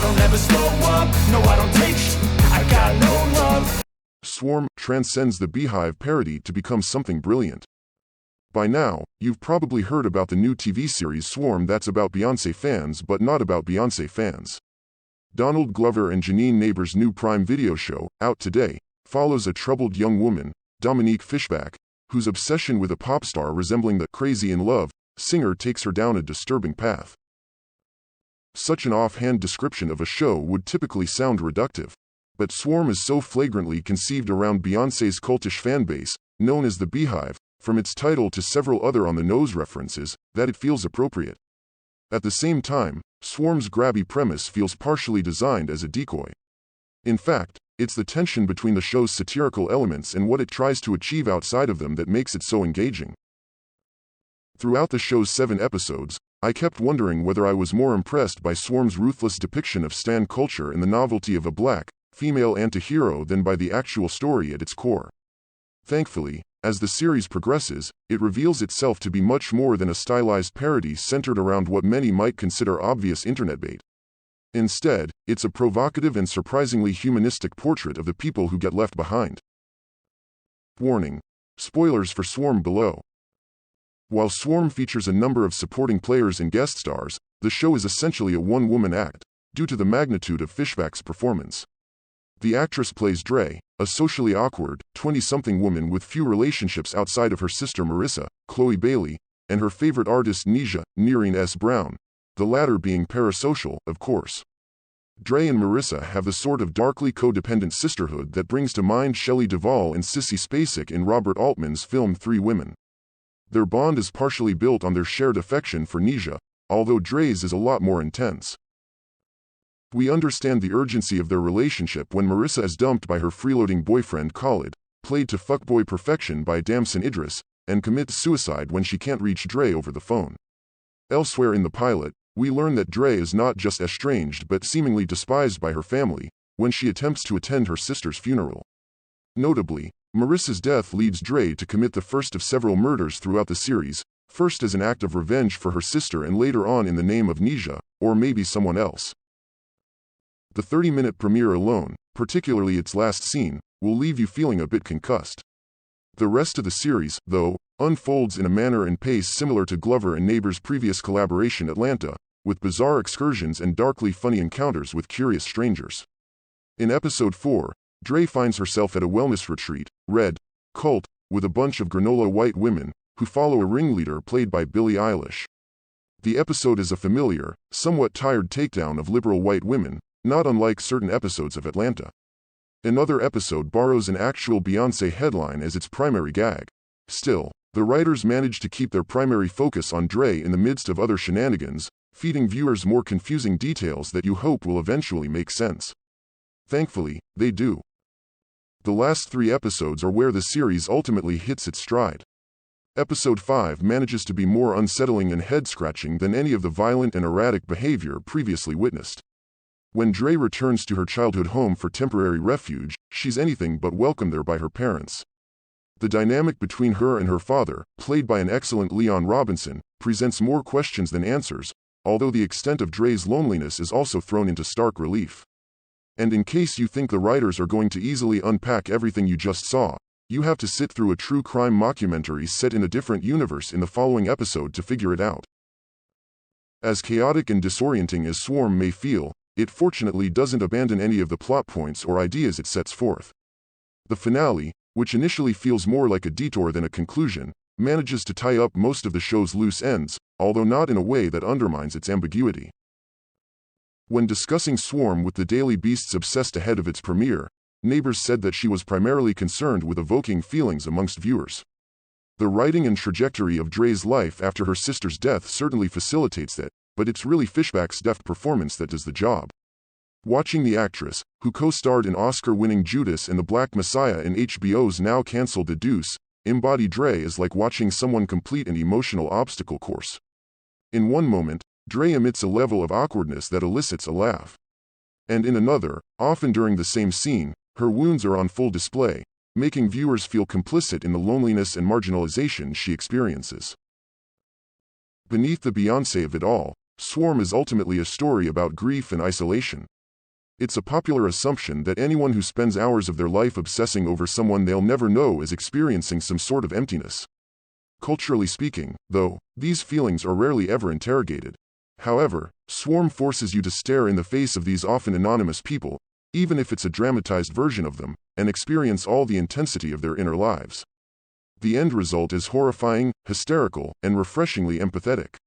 don't ever slow up, no I don't take I got no love. Swarm transcends the Beehive parody to become something brilliant. By now, you've probably heard about the new TV series Swarm that's about Beyoncé fans but not about Beyoncé fans. Donald Glover and Janine Neighbors' new Prime Video show, out today, follows a troubled young woman, Dominique Fishback, whose obsession with a pop star resembling the Crazy in Love singer takes her down a disturbing path. Such an offhand description of a show would typically sound reductive, but Swarm is so flagrantly conceived around Beyoncé's cultish fanbase, known as the Beehive, from its title to several other on-the-nose references, that it feels appropriate. At the same time, Swarm's grabby premise feels partially designed as a decoy. In fact, it's the tension between the show's satirical elements and what it tries to achieve outside of them that makes it so engaging. Throughout the show's 7 episodes, I kept wondering whether I was more impressed by Swarm's ruthless depiction of stan culture and the novelty of a black, female antihero than by the actual story at its core. Thankfully, as the series progresses, it reveals itself to be much more than a stylized parody centered around what many might consider obvious internet bait. Instead, it's a provocative and surprisingly humanistic portrait of the people who get left behind. Warning: spoilers for Swarm below. While Swarm features a number of supporting players and guest stars, the show is essentially a one-woman act, due to the magnitude of Fishback's performance. The actress plays Dre, a socially awkward, 20-something woman with few relationships outside of her sister Marissa, Chloe Bailey, and her favorite artist Nisha, Nerine S. Brown, the latter being parasocial, of course. Dre and Marissa have the sort of darkly codependent sisterhood that brings to mind Shelley Duvall and Sissy Spacek in Robert Altman's film 3 Women. Their bond is partially built on their shared affection for Nisha, although Dre's is a lot more intense. We understand the urgency of their relationship when Marissa is dumped by her freeloading boyfriend Khalid, played to fuckboy perfection by Damson Idris, and commits suicide when she can't reach Dre over the phone. Elsewhere in the pilot, we learn that Dre is not just estranged but seemingly despised by her family when she attempts to attend her sister's funeral. Notably, Marissa's death leads Dre to commit the first of several murders throughout the series, first as an act of revenge for her sister and later on in the name of Nisha, or maybe someone else. The 30-minute premiere alone, particularly its last scene, will leave you feeling a bit concussed. The rest of the series, though, unfolds in a manner and pace similar to Glover and Neighbors' previous collaboration Atlanta, with bizarre excursions and darkly funny encounters with curious strangers. In episode 4, Dre finds herself at a wellness retreat, Red Cult, with a bunch of granola white women, who follow a ringleader played by Billie Eilish. The episode is a familiar, somewhat tired takedown of liberal white women, not unlike certain episodes of Atlanta. Another episode borrows an actual Beyoncé headline as its primary gag. Still, the writers manage to keep their primary focus on Dre in the midst of other shenanigans, feeding viewers more confusing details that you hope will eventually make sense. Thankfully, they do. The last 3 episodes are where the series ultimately hits its stride. Episode 5 manages to be more unsettling and head-scratching than any of the violent and erratic behavior previously witnessed. When Dre returns to her childhood home for temporary refuge, she's anything but welcomed there by her parents. The dynamic between her and her father, played by an excellent Leon Robinson, presents more questions than answers, although the extent of Dre's loneliness is also thrown into stark relief. And in case you think the writers are going to easily unpack everything you just saw, you have to sit through a true crime mockumentary set in a different universe in the following episode to figure it out. As chaotic and disorienting as Swarm may feel, it fortunately doesn't abandon any of the plot points or ideas it sets forth. The finale, which initially feels more like a detour than a conclusion, manages to tie up most of the show's loose ends, although not in a way that undermines its ambiguity. When discussing Swarm with the Daily Beast's obsessed ahead of its premiere, Neighbors said that she was primarily concerned with evoking feelings amongst viewers. The writing and trajectory of Dre's life after her sister's death certainly facilitates that, but it's really Fishback's deft performance that does the job. Watching the actress, who co-starred in Oscar-winning Judas and the Black Messiah in HBO's now-cancelled The Deuce, embody Dre is like watching someone complete an emotional obstacle course. In one moment, Dre emits a level of awkwardness that elicits a laugh. And in another, often during the same scene, her wounds are on full display, making viewers feel complicit in the loneliness and marginalization she experiences. Beneath the Beyoncé of it all, Swarm is ultimately a story about grief and isolation. It's a popular assumption that anyone who spends hours of their life obsessing over someone they'll never know is experiencing some sort of emptiness. Culturally speaking, though, these feelings are rarely ever interrogated. However, Swarm forces you to stare in the face of these often anonymous people, even if it's a dramatized version of them, and experience all the intensity of their inner lives. The end result is horrifying, hysterical, and refreshingly empathetic.